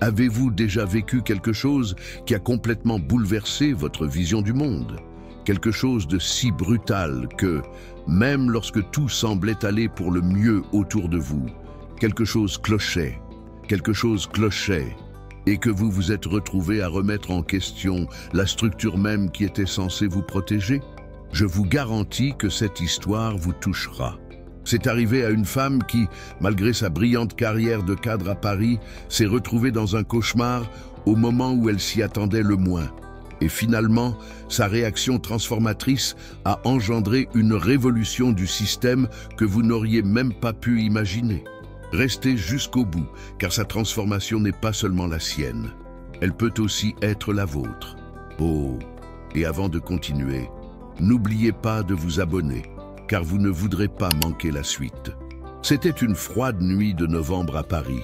Avez-vous déjà vécu quelque chose qui a complètement bouleversé votre vision du monde? Quelque chose de si brutal que, même lorsque tout semblait aller pour le mieux autour de vous, quelque chose clochait, et que vous vous êtes retrouvé à remettre en question la structure même qui était censée vous protéger? Je vous garantis que cette histoire vous touchera. C'est arrivé à une femme qui, malgré sa brillante carrière de cadre à Paris, s'est retrouvée dans un cauchemar au moment où elle s'y attendait le moins. Et finalement, sa réaction transformatrice a engendré une révolution du système que vous n'auriez même pas pu imaginer. Restez jusqu'au bout, car sa transformation n'est pas seulement la sienne. Elle peut aussi être la vôtre. Oh, et avant de continuer, n'oubliez pas de vous abonner, car vous ne voudrez pas manquer la suite. C'était une froide nuit de novembre à Paris,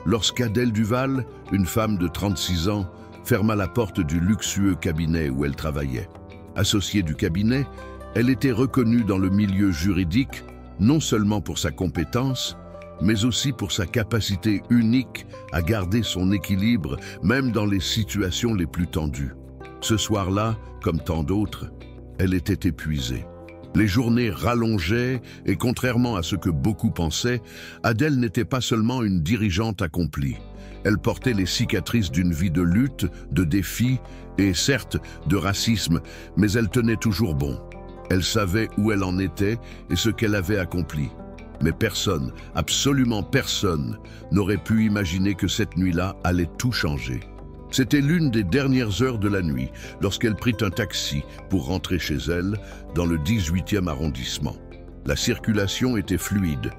lorsqu'Adèle Duval, une femme de 36 ans, ferma la porte du luxueux cabinet où elle travaillait. Associée du cabinet, elle était reconnue dans le milieu juridique, non seulement pour sa compétence, mais aussi pour sa capacité unique à garder son équilibre, même dans les situations les plus tendues. Ce soir-là, comme tant d'autres, elle était épuisée. Les journées rallongeaient et contrairement à ce que beaucoup pensaient, Adèle n'était pas seulement une dirigeante accomplie. Elle portait les cicatrices d'une vie de lutte, de défis et certes de racisme, mais elle tenait toujours bon. Elle savait où elle en était et ce qu'elle avait accompli. Mais personne, absolument personne, n'aurait pu imaginer que cette nuit-là allait tout changer. C'était l'une des dernières heures de la nuit, lorsqu'elle prit un taxi pour rentrer chez elle, dans le 18e arrondissement. La circulation était fluide,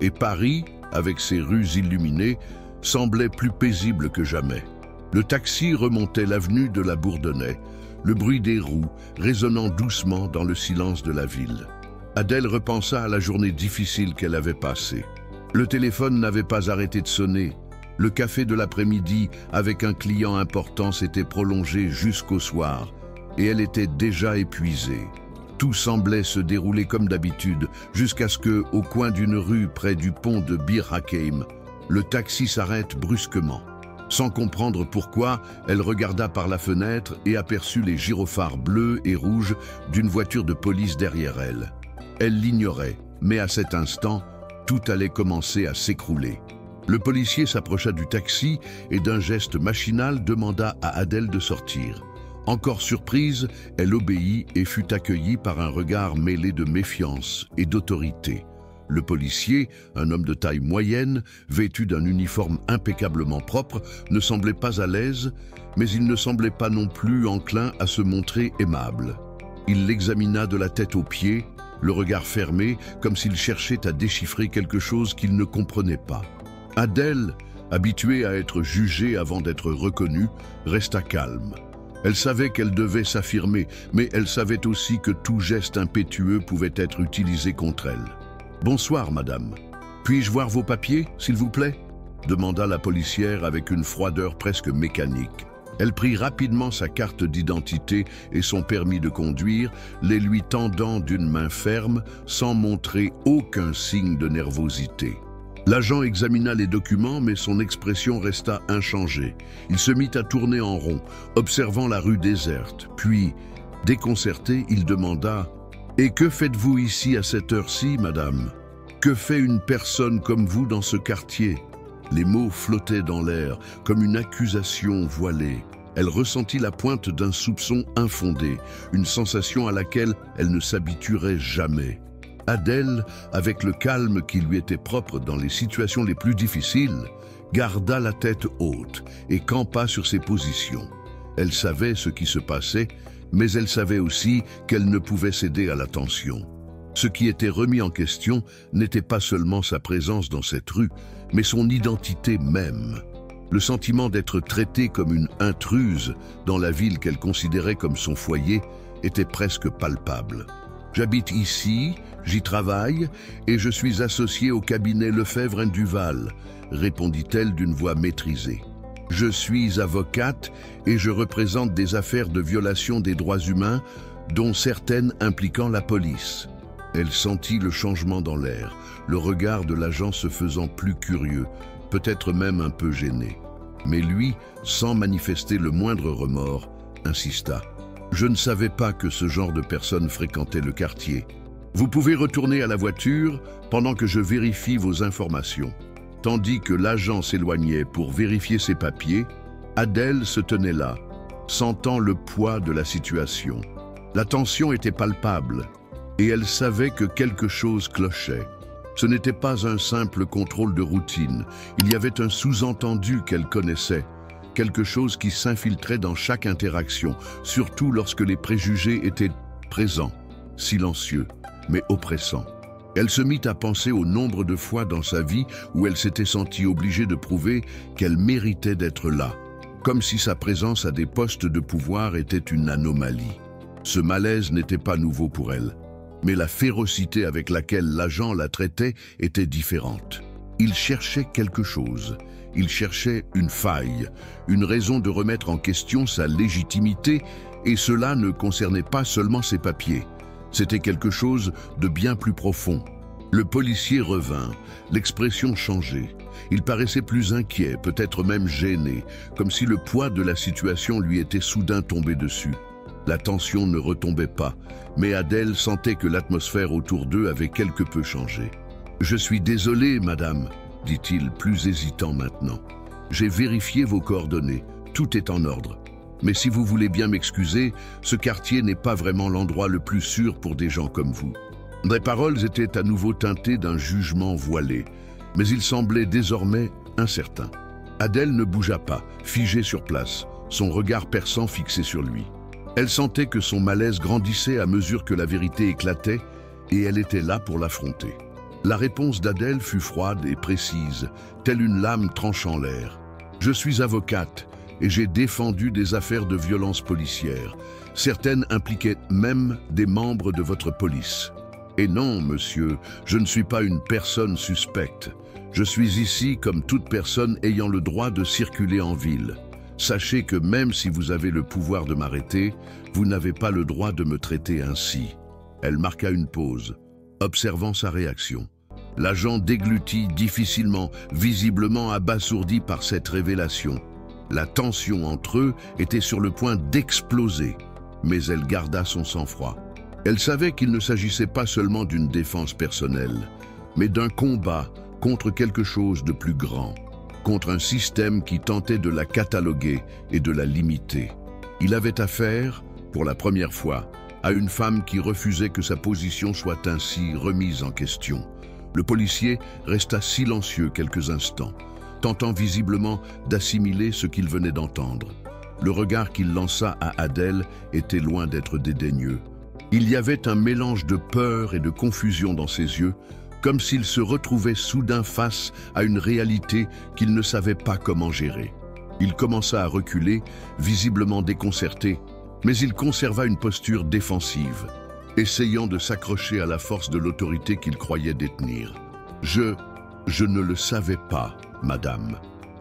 et Paris, avec ses rues illuminées, semblait plus paisible que jamais. Le taxi remontait l'avenue de la Bourdonnais, le bruit des roues résonnant doucement dans le silence de la ville. Adèle repensa à la journée difficile qu'elle avait passée. Le téléphone n'avait pas arrêté de sonner. Le café de l'après-midi avec un client important s'était prolongé jusqu'au soir et elle était déjà épuisée. Tout semblait se dérouler comme d'habitude jusqu'à ce que, au coin d'une rue près du pont de Bir Hakeim, le taxi s'arrête brusquement. Sans comprendre pourquoi, elle regarda par la fenêtre et aperçut les gyrophares bleus et rouges d'une voiture de police derrière elle. Elle l'ignorait, mais à cet instant, tout allait commencer à s'écrouler. Le policier s'approcha du taxi et d'un geste machinal demanda à Adèle de sortir. Encore surprise, elle obéit et fut accueillie par un regard mêlé de méfiance et d'autorité. Le policier, un homme de taille moyenne, vêtu d'un uniforme impeccablement propre, ne semblait pas à l'aise, mais il ne semblait pas non plus enclin à se montrer aimable. Il l'examina de la tête aux pieds, le regard fermé, comme s'il cherchait à déchiffrer quelque chose qu'il ne comprenait pas. Adèle, habituée à être jugée avant d'être reconnue, resta calme. Elle savait qu'elle devait s'affirmer, mais elle savait aussi que tout geste impétueux pouvait être utilisé contre elle. « Bonsoir, madame. Puis-je voir vos papiers, s'il vous plaît ?» demanda la policière avec une froideur presque mécanique. Elle prit rapidement sa carte d'identité et son permis de conduire, les lui tendant d'une main ferme, sans montrer aucun signe de nervosité. L'agent examina les documents, mais son expression resta inchangée. Il se mit à tourner en rond, observant la rue déserte. Puis, déconcerté, il demanda « Et que faites-vous ici à cette heure-ci, madame? Que fait une personne comme vous dans ce quartier ?» Les mots flottaient dans l'air, comme une accusation voilée. Elle ressentit la pointe d'un soupçon infondé, une sensation à laquelle elle ne s'habituerait jamais. Adèle, avec le calme qui lui était propre dans les situations les plus difficiles, garda la tête haute et campa sur ses positions. Elle savait ce qui se passait, mais elle savait aussi qu'elle ne pouvait céder à la tension. Ce qui était remis en question n'était pas seulement sa présence dans cette rue, mais son identité même. Le sentiment d'être traitée comme une intruse dans la ville qu'elle considérait comme son foyer était presque palpable. « J'habite ici, j'y travaille et je suis associée au cabinet Lefebvre & Duval », répondit-elle d'une voix maîtrisée. « Je suis avocate et je représente des affaires de violation des droits humains, dont certaines impliquant la police. » Elle sentit le changement dans l'air, le regard de l'agent se faisant plus curieux, peut-être même un peu gêné. Mais lui, sans manifester le moindre remords, insista. « Je ne savais pas que ce genre de personnes fréquentait le quartier. Vous pouvez retourner à la voiture pendant que je vérifie vos informations. » Tandis que l'agent s'éloignait pour vérifier ses papiers, Adèle se tenait là, sentant le poids de la situation. La tension était palpable et elle savait que quelque chose clochait. Ce n'était pas un simple contrôle de routine, il y avait un sous-entendu qu'elle connaissait, quelque chose qui s'infiltrait dans chaque interaction, surtout lorsque les préjugés étaient présents, silencieux, mais oppressants. Elle se mit à penser au nombre de fois dans sa vie où elle s'était sentie obligée de prouver qu'elle méritait d'être là, comme si sa présence à des postes de pouvoir était une anomalie. Ce malaise n'était pas nouveau pour elle, mais la férocité avec laquelle l'agent la traitait était différente. Il cherchait quelque chose, il cherchait une faille, une raison de remettre en question sa légitimité, et cela ne concernait pas seulement ses papiers. C'était quelque chose de bien plus profond. Le policier revint, l'expression changeait. Il paraissait plus inquiet, peut-être même gêné, comme si le poids de la situation lui était soudain tombé dessus. La tension ne retombait pas, mais Adèle sentait que l'atmosphère autour d'eux avait quelque peu changé. « Je suis désolé, madame », dit-il, plus hésitant maintenant. « J'ai vérifié vos coordonnées, tout est en ordre. Mais si vous voulez bien m'excuser, ce quartier n'est pas vraiment l'endroit le plus sûr pour des gens comme vous. » Les paroles étaient à nouveau teintées d'un jugement voilé, mais il semblait désormais incertain. Adèle ne bougea pas, figée sur place, son regard perçant fixé sur lui. Elle sentait que son malaise grandissait à mesure que la vérité éclatait, et elle était là pour l'affronter. La réponse d'Adèle fut froide et précise, telle une lame tranchant l'air. « Je suis avocate, et j'ai défendu des affaires de violence policière. Certaines impliquaient même des membres de votre police. Et non, monsieur, je ne suis pas une personne suspecte. Je suis ici comme toute personne ayant le droit de circuler en ville. Sachez que même si vous avez le pouvoir de m'arrêter, vous n'avez pas le droit de me traiter ainsi. » Elle marqua une pause, observant sa réaction. L'agent déglutit difficilement, visiblement abasourdi par cette révélation. La tension entre eux était sur le point d'exploser, mais elle garda son sang-froid. Elle savait qu'il ne s'agissait pas seulement d'une défense personnelle, mais d'un combat contre quelque chose de plus grand, contre un système qui tentait de la cataloguer et de la limiter. Il avait affaire, pour la première fois, à une femme qui refusait que sa position soit ainsi remise en question. Le policier resta silencieux quelques instants, tentant visiblement d'assimiler ce qu'il venait d'entendre. Le regard qu'il lança à Adèle était loin d'être dédaigneux. Il y avait un mélange de peur et de confusion dans ses yeux, comme s'il se retrouvait soudain face à une réalité qu'il ne savait pas comment gérer. Il commença à reculer, visiblement déconcerté, mais il conserva une posture défensive, essayant de s'accrocher à la force de l'autorité qu'il croyait détenir. « Je ne le savais pas, madame.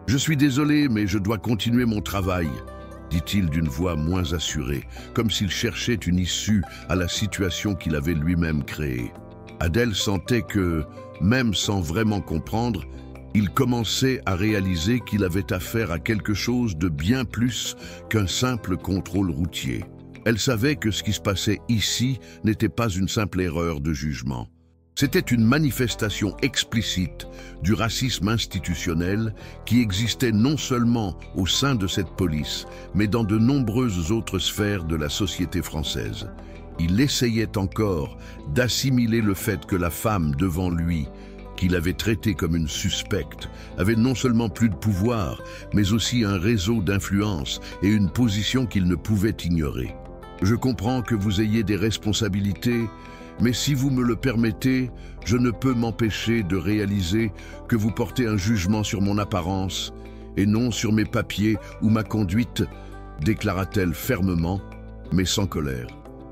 Je suis désolé, mais je dois continuer mon travail, » dit-il d'une voix moins assurée, comme s'il cherchait une issue à la situation qu'il avait lui-même créée. Adèle sentait que, même sans vraiment comprendre, il commençait à réaliser qu'il avait affaire à quelque chose de bien plus qu'un simple contrôle routier. Elle savait que ce qui se passait ici n'était pas une simple erreur de jugement. C'était une manifestation explicite du racisme institutionnel qui existait non seulement au sein de cette police, mais dans de nombreuses autres sphères de la société française. Il essayait encore d'assimiler le fait que la femme devant lui, qu'il avait traitée comme une suspecte, avait non seulement plus de pouvoir, mais aussi un réseau d'influence et une position qu'il ne pouvait ignorer. « Je comprends que vous ayez des responsabilités, mais si vous me le permettez, je ne peux m'empêcher de réaliser que vous portez un jugement sur mon apparence et non sur mes papiers ou ma conduite, déclara-t-elle fermement, mais sans colère,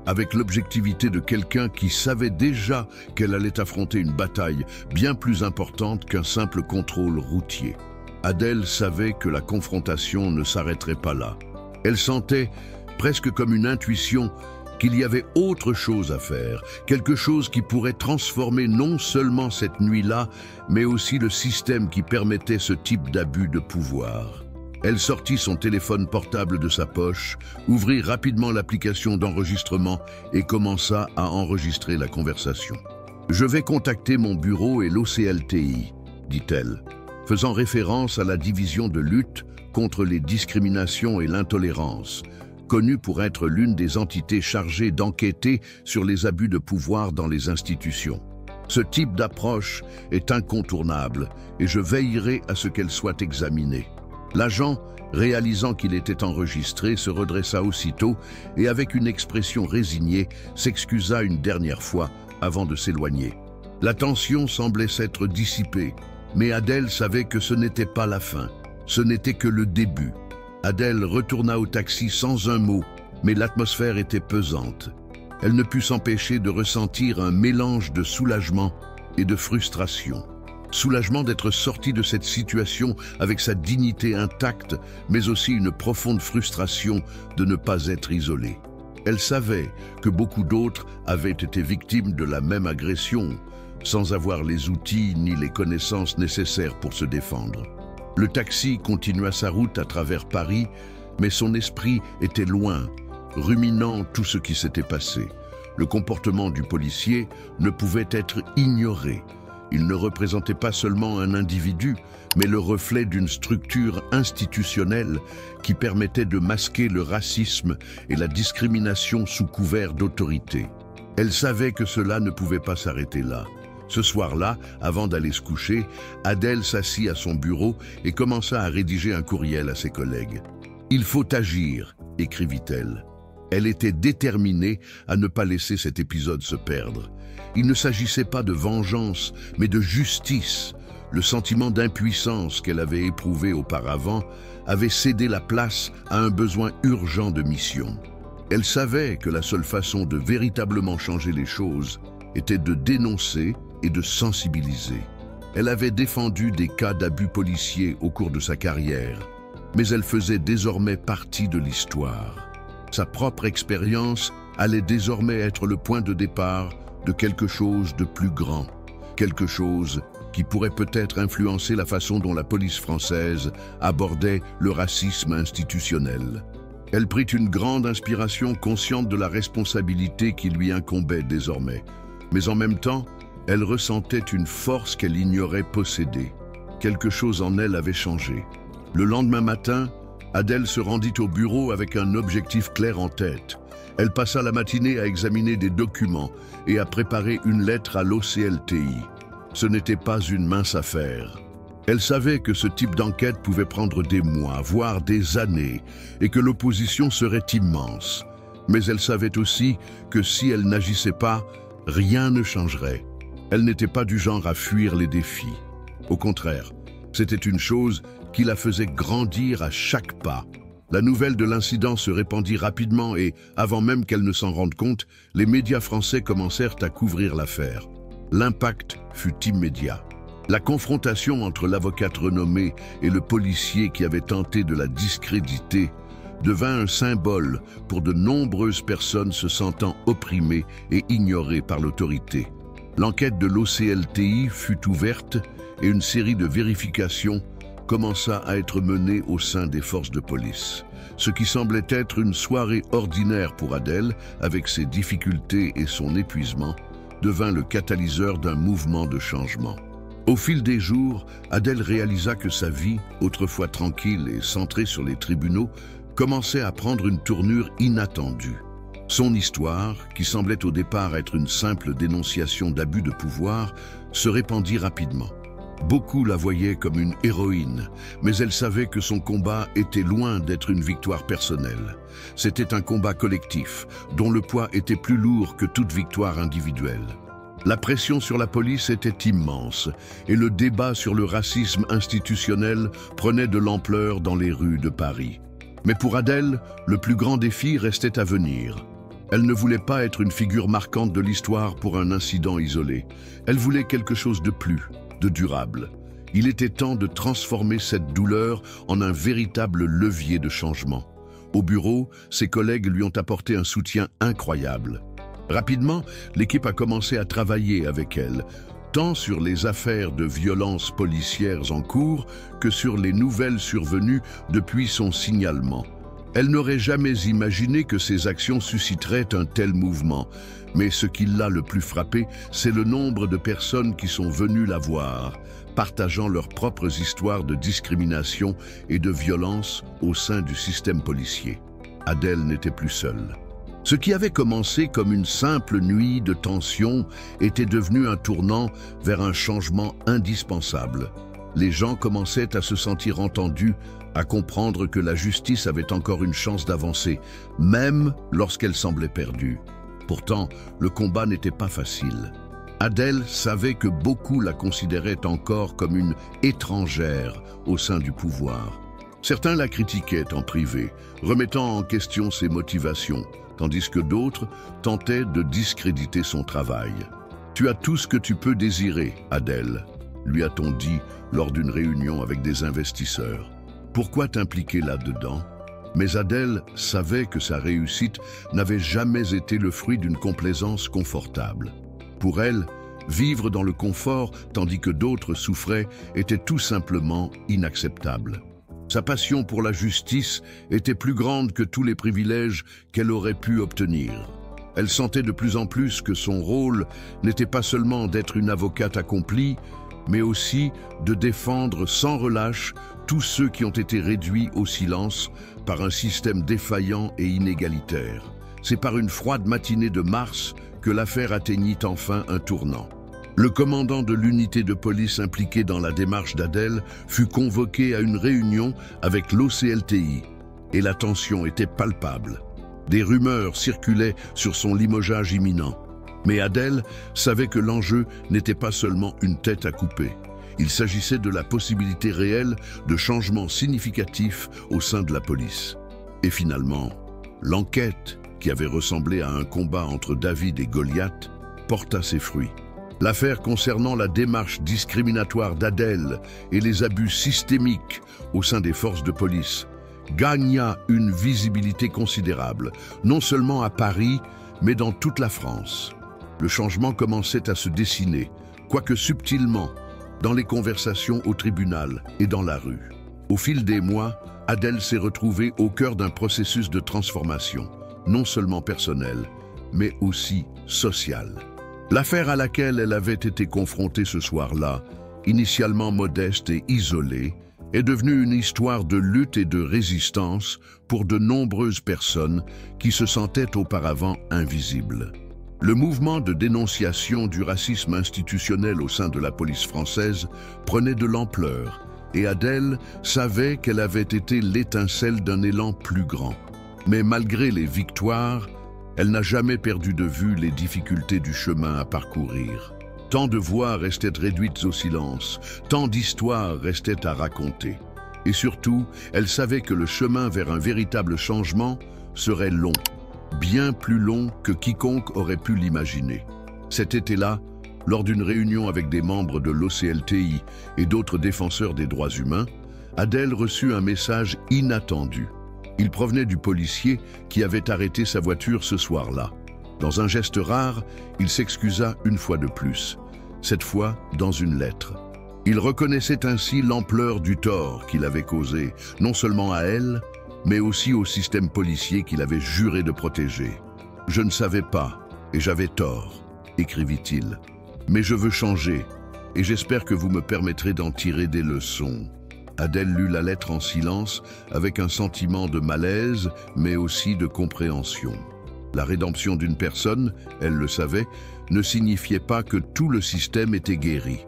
avec l'objectivité de quelqu'un qui savait déjà qu'elle allait affronter une bataille bien plus importante qu'un simple contrôle routier. Adèle savait que la confrontation ne s'arrêterait pas là. Elle sentait, presque comme une intuition, qu'il y avait autre chose à faire, quelque chose qui pourrait transformer non seulement cette nuit-là, mais aussi le système qui permettait ce type d'abus de pouvoir. Elle sortit son téléphone portable de sa poche, ouvrit rapidement l'application d'enregistrement et commença à enregistrer la conversation. « Je vais contacter mon bureau et l'OCLTI », dit-elle, faisant référence à la division de lutte contre les discriminations et l'intolérance, connue pour être l'une des entités chargées d'enquêter sur les abus de pouvoir dans les institutions. Ce type d'approche est incontournable et je veillerai à ce qu'elle soit examinée. L'agent, réalisant qu'il était enregistré, se redressa aussitôt et avec une expression résignée, s'excusa une dernière fois avant de s'éloigner. La tension semblait s'être dissipée, mais Adèle savait que ce n'était pas la fin, ce n'était que le début. Adèle retourna au taxi sans un mot, mais l'atmosphère était pesante. Elle ne put s'empêcher de ressentir un mélange de soulagement et de frustration. Soulagement d'être sortie de cette situation avec sa dignité intacte, mais aussi une profonde frustration de ne pas être isolée. Elle savait que beaucoup d'autres avaient été victimes de la même agression, sans avoir les outils ni les connaissances nécessaires pour se défendre. Le taxi continua sa route à travers Paris, mais son esprit était loin, ruminant tout ce qui s'était passé. Le comportement du policier ne pouvait être ignoré. Il ne représentait pas seulement un individu, mais le reflet d'une structure institutionnelle qui permettait de masquer le racisme et la discrimination sous couvert d'autorité. Elle savait que cela ne pouvait pas s'arrêter là. Ce soir-là, avant d'aller se coucher, Adèle s'assit à son bureau et commença à rédiger un courriel à ses collègues. « Il faut agir », écrivit-elle. Elle était déterminée à ne pas laisser cet épisode se perdre. Il ne s'agissait pas de vengeance, mais de justice. Le sentiment d'impuissance qu'elle avait éprouvé auparavant avait cédé la place à un besoin urgent de mission. Elle savait que la seule façon de véritablement changer les choses était de dénoncer et de sensibiliser. Elle avait défendu des cas d'abus policiers au cours de sa carrière, mais elle faisait désormais partie de l'histoire. Sa propre expérience allait désormais être le point de départ de quelque chose de plus grand, quelque chose qui pourrait peut-être influencer la façon dont la police française abordait le racisme institutionnel. Elle prit une grande inspiration, consciente de la responsabilité qui lui incombait désormais. Mais en même temps, elle ressentait une force qu'elle ignorait posséder. Quelque chose en elle avait changé. Le lendemain matin, Adèle se rendit au bureau avec un objectif clair en tête. Elle passa la matinée à examiner des documents et à préparer une lettre à l'OCLTI. Ce n'était pas une mince affaire. Elle savait que ce type d'enquête pouvait prendre des mois, voire des années, et que l'opposition serait immense. Mais elle savait aussi que si elle n'agissait pas, rien ne changerait. Elle n'était pas du genre à fuir les défis. Au contraire, c'était une chose qui la faisait grandir à chaque pas. La nouvelle de l'incident se répandit rapidement et, avant même qu'elle ne s'en rende compte, les médias français commencèrent à couvrir l'affaire. L'impact fut immédiat. La confrontation entre l'avocate renommée et le policier qui avait tenté de la discréditer devint un symbole pour de nombreuses personnes se sentant opprimées et ignorées par l'autorité. L'enquête de l'OCLTI fut ouverte et une série de vérifications commença à être menée au sein des forces de police. Ce qui semblait être une soirée ordinaire pour Adèle, avec ses difficultés et son épuisement, devint le catalyseur d'un mouvement de changement. Au fil des jours, Adèle réalisa que sa vie, autrefois tranquille et centrée sur les tribunaux, commençait à prendre une tournure inattendue. Son histoire, qui semblait au départ être une simple dénonciation d'abus de pouvoir, se répandit rapidement. Beaucoup la voyaient comme une héroïne, mais elle savait que son combat était loin d'être une victoire personnelle. C'était un combat collectif, dont le poids était plus lourd que toute victoire individuelle. La pression sur la police était immense, et le débat sur le racisme institutionnel prenait de l'ampleur dans les rues de Paris. Mais pour Adèle, le plus grand défi restait à venir. Elle ne voulait pas être une figure marquante de l'histoire pour un incident isolé. Elle voulait quelque chose de plus, de durable. Il était temps de transformer cette douleur en un véritable levier de changement. Au bureau, ses collègues lui ont apporté un soutien incroyable. Rapidement, l'équipe a commencé à travailler avec elle, tant sur les affaires de violences policières en cours que sur les nouvelles survenues depuis son signalement. Elle n'aurait jamais imaginé que ses actions susciteraient un tel mouvement, mais ce qui l'a le plus frappé, c'est le nombre de personnes qui sont venues la voir, partageant leurs propres histoires de discrimination et de violence au sein du système policier. Adèle n'était plus seule. Ce qui avait commencé comme une simple nuit de tension était devenu un tournant vers un changement indispensable. Les gens commençaient à se sentir entendus, à comprendre que la justice avait encore une chance d'avancer, même lorsqu'elle semblait perdue. Pourtant, le combat n'était pas facile. Adèle savait que beaucoup la considéraient encore comme une étrangère au sein du pouvoir. Certains la critiquaient en privé, remettant en question ses motivations, tandis que d'autres tentaient de discréditer son travail. « Tu as tout ce que tu peux désirer, Adèle », lui a-t-on dit lors d'une réunion avec des investisseurs. Pourquoi t'impliquer là-dedans? Mais Adèle savait que sa réussite n'avait jamais été le fruit d'une complaisance confortable. Pour elle, vivre dans le confort tandis que d'autres souffraient était tout simplement inacceptable. Sa passion pour la justice était plus grande que tous les privilèges qu'elle aurait pu obtenir. Elle sentait de plus en plus que son rôle n'était pas seulement d'être une avocate accomplie, mais aussi de défendre sans relâche tous ceux qui ont été réduits au silence par un système défaillant et inégalitaire. C'est par une froide matinée de mars que l'affaire atteignit enfin un tournant. Le commandant de l'unité de police impliquée dans la démarche d'Adèle fut convoqué à une réunion avec l'OCLTI, et la tension était palpable. Des rumeurs circulaient sur son limogeage imminent. Mais Adèle savait que l'enjeu n'était pas seulement une tête à couper. Il s'agissait de la possibilité réelle de changements significatifs au sein de la police. Et finalement, l'enquête, qui avait ressemblé à un combat entre David et Goliath, porta ses fruits. L'affaire concernant la démarche discriminatoire d'Adèle et les abus systémiques au sein des forces de police gagna une visibilité considérable, non seulement à Paris, mais dans toute la France. Le changement commençait à se dessiner, quoique subtilement, dans les conversations au tribunal et dans la rue. Au fil des mois, Adèle s'est retrouvée au cœur d'un processus de transformation, non seulement personnel, mais aussi social. L'affaire à laquelle elle avait été confrontée ce soir-là, initialement modeste et isolée, est devenue une histoire de lutte et de résistance pour de nombreuses personnes qui se sentaient auparavant invisibles. Le mouvement de dénonciation du racisme institutionnel au sein de la police française prenait de l'ampleur, et Adèle savait qu'elle avait été l'étincelle d'un élan plus grand. Mais malgré les victoires, elle n'a jamais perdu de vue les difficultés du chemin à parcourir. Tant de voix restaient réduites au silence, tant d'histoires restaient à raconter. Et surtout, elle savait que le chemin vers un véritable changement serait long, bien plus long que quiconque aurait pu l'imaginer. Cet été-là, lors d'une réunion avec des membres de l'OCLTI et d'autres défenseurs des droits humains, Adèle reçut un message inattendu. Il provenait du policier qui avait arrêté sa voiture ce soir-là. Dans un geste rare, il s'excusa une fois de plus, cette fois dans une lettre. Il reconnaissait ainsi l'ampleur du tort qu'il avait causé, non seulement à elle, mais aussi au système policier qu'il avait juré de protéger. « Je ne savais pas, et j'avais tort », écrivit-il. « Mais je veux changer, et j'espère que vous me permettrez d'en tirer des leçons. » Adèle lut la lettre en silence, avec un sentiment de malaise, mais aussi de compréhension. La rédemption d'une personne, elle le savait, ne signifiait pas que tout le système était guéri.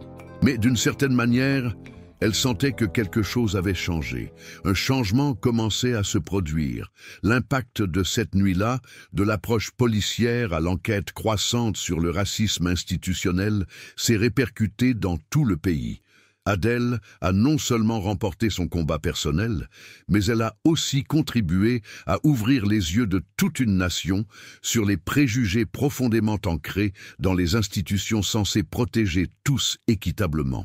Mais d'une certaine manière, elle sentait que quelque chose avait changé. Un changement commençait à se produire. L'impact de cette nuit-là, de l'approche policière à l'enquête croissante sur le racisme institutionnel, s'est répercuté dans tout le pays. Adèle a non seulement remporté son combat personnel, mais elle a aussi contribué à ouvrir les yeux de toute une nation sur les préjugés profondément ancrés dans les institutions censées protéger tous équitablement.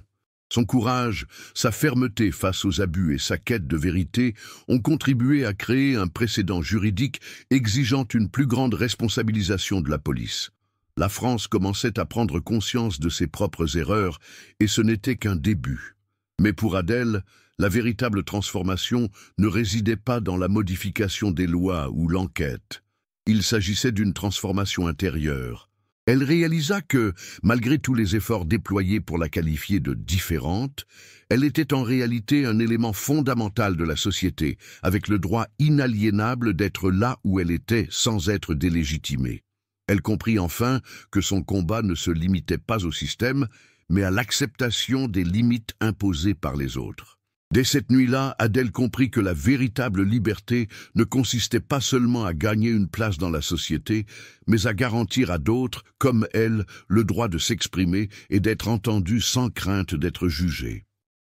Son courage, sa fermeté face aux abus et sa quête de vérité ont contribué à créer un précédent juridique exigeant une plus grande responsabilisation de la police. La France commençait à prendre conscience de ses propres erreurs, et ce n'était qu'un début. Mais pour Adèle, la véritable transformation ne résidait pas dans la modification des lois ou l'enquête. Il s'agissait d'une transformation intérieure. Elle réalisa que, malgré tous les efforts déployés pour la qualifier de différente, elle était en réalité un élément fondamental de la société, avec le droit inaliénable d'être là où elle était sans être délégitimée. Elle comprit enfin que son combat ne se limitait pas au système, mais à l'acceptation des limites imposées par les autres. Dès cette nuit-là, Adèle comprit que la véritable liberté ne consistait pas seulement à gagner une place dans la société, mais à garantir à d'autres, comme elle, le droit de s'exprimer et d'être entendue sans crainte d'être jugée.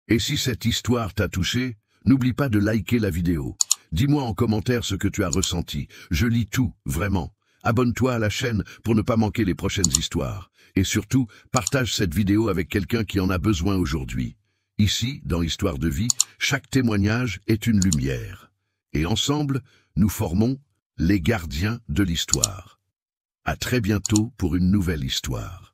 Et si cette histoire t'a touché, n'oublie pas de liker la vidéo. Dis-moi en commentaire ce que tu as ressenti. Je lis tout, vraiment. Abonne-toi à la chaîne pour ne pas manquer les prochaines histoires. Et surtout, partage cette vidéo avec quelqu'un qui en a besoin aujourd'hui. Ici, dans Histoire de vie, chaque témoignage est une lumière. Et ensemble, nous formons les gardiens de l'histoire. À très bientôt pour une nouvelle histoire.